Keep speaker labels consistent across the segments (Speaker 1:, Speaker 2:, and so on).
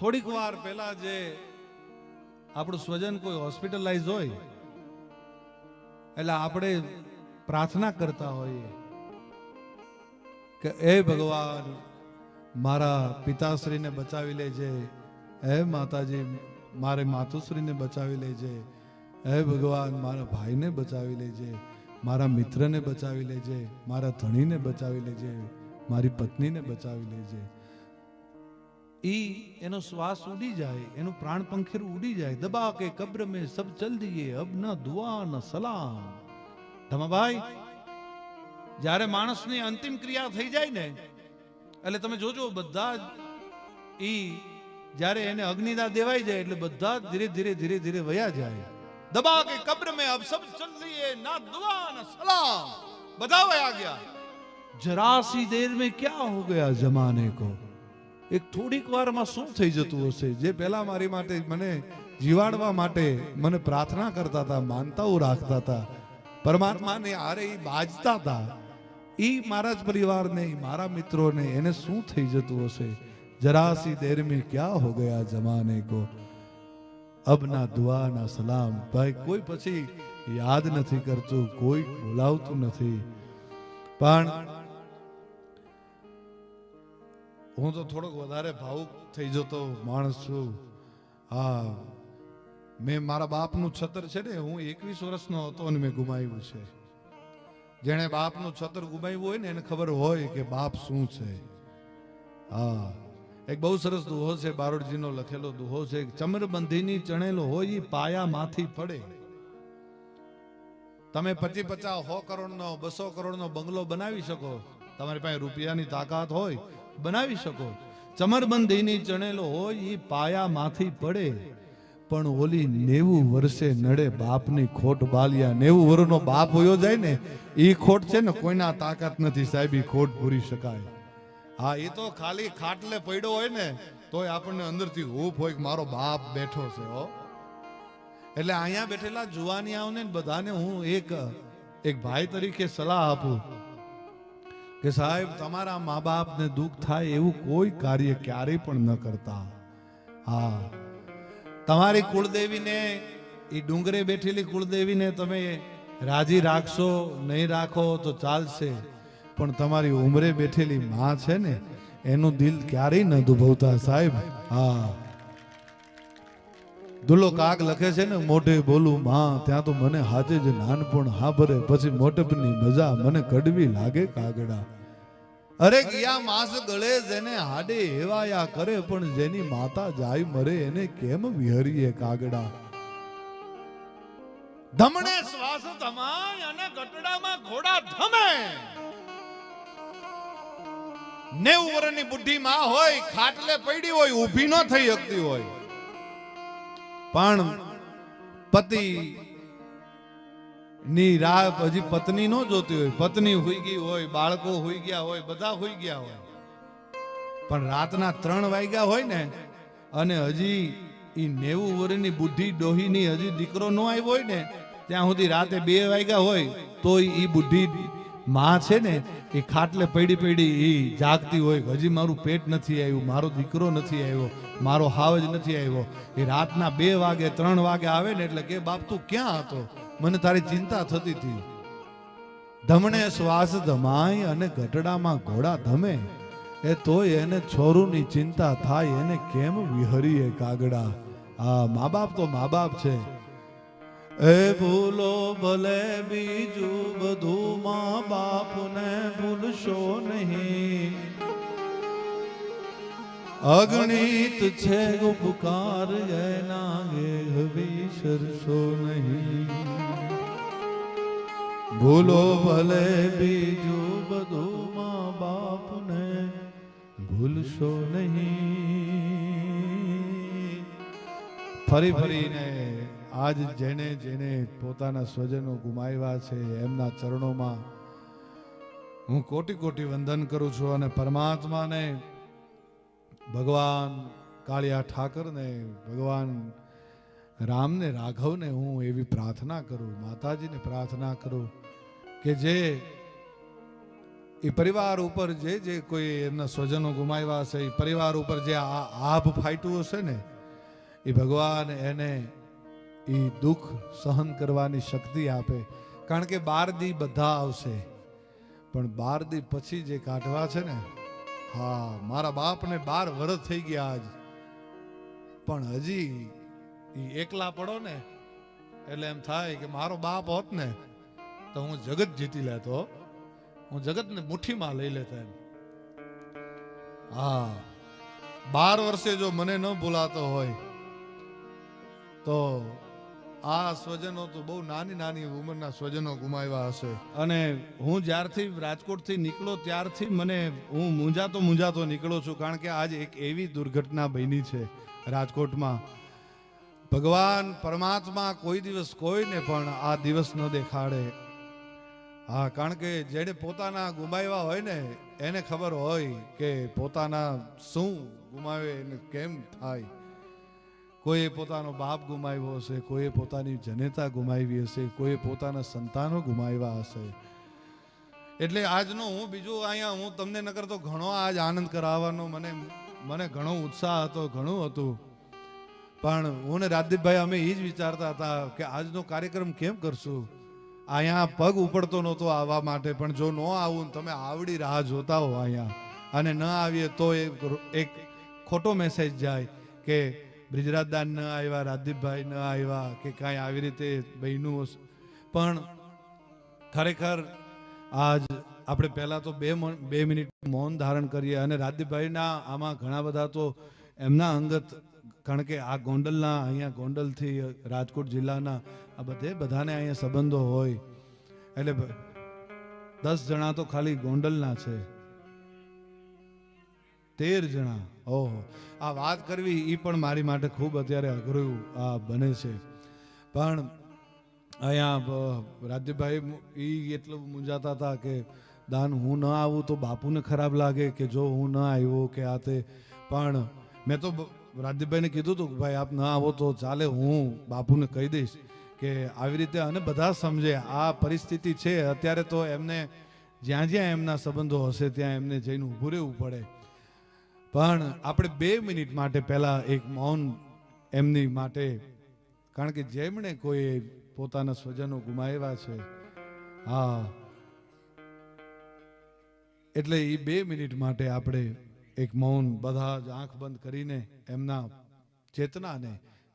Speaker 1: થોડીક વાર પહેલા જે આપણું સ્વજન કોઈ હોસ્પિટલાઇઝ હોય એટલે આપણે પ્રાર્થના કરતા હોઈએ કે એ ભગવાન મારા પિતાશ્રીને બચાવી લેજે, હે માતાજી મારે માતુશ્રીને બચાવી લેજે, હે ભગવાન મારા ભાઈને બચાવી લેજે, મારા મિત્રને બચાવી લેજે, મારા ધણીને બચાવી લેજે, મારી પત્નીને બચાવી લેજે. એનો શ્વાસ ઉડી જાય, એનું પ્રાણ પંખીરું ઉડી જાય, દબા કે કબ્ર में सब चल दिए, अब ना दुआ न सलाम. ધમાભાઈ, જ્યારે માણસની અંતિમ ક્રિયા થઈ જાય ને એટલે તમે જોજો બધા જ જ્યારે એને અગ્નિદાહ દેવાઈ જાય એટલે બધા ધીરે ધીરે ધીરે ધીરે વયા જાય. દબા કે કબ્ર में अब सब चल दिए, ना दुआ न सलाम. બધા વયા ગયા. જરા સી દેર में क्या हो गया जमाने को. એક થોડીક વારમાં શું થઈ જતું હશે. જે પહેલા મારી માટે મને જીવાડવા માટે મને પ્રાર્થના કરતા હતા, માનતાઓ રાખતા હતા, પરમાત્માને આરે બાજતા હતા, મારા જ પરિવારને, મારા મિત્રોને, એને શું થઈ જતું હશે. જરા સી દેર મેં ક્યા હો ગયા જમાને કો, અબ ના દુઆ ના સલામ. ભાઈ કોઈ પછી યાદ નથી કરતું, કોઈ બોલાવતું નથી. પણ હું તો થોડોક વધારે ભાવુક થઈ જતો માણસ છું. હા, મેં મારા બાપનું છત્ર છે ને, હું 21 વર્ષનો હતો અને મેં ગુમાવ્યું છે. જેણે બાપનું છત્ર ગુમાવ્યું હોય ને એને ખબર હોય કે બાપ શું છે. હા, એક બહુ સરસ દુહો છે, બારોટજીનો લખેલો દુહો છે. ચમરબંધીની ચણેલો હોય એ પાયામાંથી પડે. તમે 50-50 100 કરોડનો 200 કરોડનો બંગલો બનાવી શકો, તમારી પાસે રૂપિયાની તાકાત હોય બનાવી શકો. ચમરબંધીની ચણેલો હોય એ પાયામાંથી પડે, પણ ઓલી 90 વર્ષે નડે બાપની ખોટ બાલિયા. 90 વર્ષનો બાપ હોયો જાય ને એ ખોટ છે ને, કોઈના તાકાત નથી સાહેબ એ ખોટ પૂરી શકાય. હા, એ તો ખાલી ખાટલે પડ્યો હોય ને તોય આપણને અંદરથી હૂફ હોય કે મારો બાપ બેઠો છે. હો, એટલે અહીંયા બેઠેલા જુવાનિયાઓને બધાને હું એક ભાઈ તરીકે સલાહ આપું કે સાહેબ તમારા મા બાપને દુઃખ થાય એવું કોઈ કાર્ય ક્યારેય પણ ન કરતા. હા, તમારી કુળદેવીને, એ ડુંગરે બેઠેલી કુળદેવીને તમે રાજી રાખશો, નહીં રાખો તો ચાલશે, પણ તમારી ઉંમરે બેઠેલી માં છે ને એનું દિલ ક્યારેય ન દુભવતા સાહેબ. હા, દુલો કાગ લખે છે ને, મોઢે બોલું માં ત્યાં તો મને હાજે જ નાનપણ હાબરે, પછી મોટપની મજા મને કડવી લાગે કાગડા. અરે ગયા માસ ગળે જેને હાડે હેવાયા કરે, પણ જેની માતા જાય મરે એને કેમ વિહરીએ કાગડા. ધમણે શ્વાસ ધમાય અને ગટડામાં ઘોડા ધમે. 90 વર્ષની બુઢી માં હોય, ખાટલે પડી હોય, ઊભી ન થઈ શકતી હોય, પણ પતિ ની રાહ હજી પત્ની નો જોતી હોય. પત્ની હોઈ ગઈ હોય, બાળકો હોઈ ગયા હોય, બધા હોઈ ગયા હોય, પણ રાતના 3 વાગ્યા હોય ને અને હજી ઈ 90 વર્ષની બુઢી ડોહીની હજી દીકરો નો આવ્યો હોય ને ત્યાં સુધી રાતે 2 વાગ્યા હોય તો ઈ બુઢી માં છે ને એ ખાટલે પડી પડી ઈ જાગતી હોય, હજી મારું પેટ નથી આવ્યું, મારો દીકરો નથી આવ્યો, મારો હાવજ નથી આવ્યો. એ રાતના 2 વાગે 3 વાગે આવે ને એટલે કે બાપ તું ક્યાં હતો, મને તારી ચિંતા થતી હતી. ધમણે શ્વાસ ધમાય અને ગટડામાં ઘોડા ધમે, એ તોય એને છોરુની ચિંતા થાય, એને કેમ વિહરીએ કાગડા. આ મા બાપ તો મા બાપ છે. એ ભૂલો ભલે બીજું બધું, મા બાપને ભૂલશો નહીં. અગણિત છે ઉપકાર એના ગે વિસરશો નહીં. ભૂલો ભલે બીજું બધું, મા બાપને ભૂલશો નહીં. ફરી ફરીને આજ જેને જેને પોતાના સ્વજનો ગુમાવ્યા છે એમના ચરણોમાં હું કોટી કોટી વંદન કરું છું. અને પરમાત્માને, ભગવાન કાળિયા ઠાકરને, ભગવાન રામને, રાઘવને હું એવી પ્રાર્થના કરું, માતાજીને પ્રાર્થના કરું કે જે એ પરિવાર ઉપર જે કોઈ એમના સ્વજનો ગુમાવ્યા હશે, એ પરિવાર ઉપર જે આભ ફાટ્યું હશે ને, એ ભગવાન એને એ દુઃખ સહન કરવાની શક્તિ આપે. કારણ કે 12 દી બધા આવશે, પણ 12 દી પછી જે કાઢવા છે ને, હા, મારા બાપને 12 વર્ષ થઈ ગયા આજ, પણ હજી એ એકલા પડો ને એટલે એમ થાય કે મારો બાપ હોત ને તો હું જગત જીતી લેતો, હું જગતને મુઠ્ઠીમાં લઈ લેતા એમ. હા, 12 વર્ષે જો મને ન ભૂલાતો હોય તો આ સ્વજનો તો બહુ નાની નાની ઉંમરના સ્વજનો ગુમાવ્યા હશે. અને હું જ્યારથી રાજકોટથી નીકળો ત્યારથી હું મૂંઝાતો નીકળો છું. કારણ કે આજ એક એવી દુર્ઘટના બની છે રાજકોટમાં. ભગવાન પરમાત્મા કોઈ દિવસ કોઈને પણ આ દિવસ ન દેખાડે. હા, કારણ કે જેને પોતાના ગુમાવ્યા હોય ને એને ખબર હોય કે પોતાના શું ગુમાવે એને કેમ થાય. કોઈએ પોતાનો બાપ ગુમાવ્યો હશે, કોઈએ પોતાની જનેતા ગુમાવી હશે, કોઈએ પોતાના સંતાનો ગુમાવ્યા હશે. એટલે આજનો હું તમને ન કરતો ઘણો આજ આનંદ કરાવવાનો મને ઘણો ઉત્સાહ હતો, ઘણું હતું. પણ હું ને રાજદીપભાઈ અમે એ જ વિચારતા હતા કે આજનો કાર્યક્રમ કેમ કરશું. અહીંયા પગ ઉપડતો નહોતો આવવા માટે, પણ જો ન આવું તમે આવડી રાહ જોતા હો અહીંયા અને ન આવીએ તો એક ખોટો મેસેજ જાય કે બ્રિજરાજદાન ન આવ્યા, રાજદીપભાઈ ન આવ્યા કે કાંઈ આવી રીતે બન્યું. પણ ખરેખર આજ આપણે પહેલા તો 2 મિનિટ મૌન ધારણ કરીએ. અને રાજદીપભાઈના આમાં ઘણા બધા તો એમના અંગત, કારણ કે આ ગોંડલના, અહીંયા ગોંડલથી રાજકોટ જિલ્લાના આ બધાને અહીંયા સંબંધો હોય. એટલે 10 જણા તો ખાલી ગોંડલના છે, 13 જણા. ઓહો, આ વાત કરવી એ પણ મારી માટે ખૂબ અત્યારે અઘરું બને છે. પણ અહીંયા રાજદીપભાઈ એ એટલું મૂંઝાતા હતા કે દાન હું ન આવું તો બાપુને ખરાબ લાગે કે જો હું ન આવ્યો કે આ તે. પણ મેં તો રાજદીપભાઈને કીધું હતું કે ભાઈ આપ ન આવો તો ચાલે, હું બાપુને કહી દઈશ કે આવી રીતે. અને બધા સમજે આ પરિસ્થિતિ છે અત્યારે, તો એમને જ્યાં જ્યાં એમના સંબંધો હશે ત્યાં એમને જઈને ઊભું રહેવું પડે. પણ આપણે 2 મિનિટ માટે પહેલા એક મૌન એમની માટે, કારણ કે જેમણે કોઈ પોતાના સ્વજનો ગુમાવ્યા છે, હા, એટલે એ 2 મિનિટ માટે આપણે એક મૌન બધા જ આંખ બંધ કરીને એમના ચેતનાને,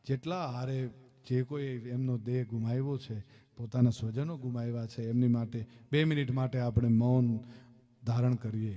Speaker 1: જેટલા હારે જે કોઈ એમનો દેહ ગુમાવ્યો છે, પોતાના સ્વજનો ગુમાવ્યા છે, એમની માટે 2 મિનિટ માટે આપણે મૌન ધારણ કરીએ.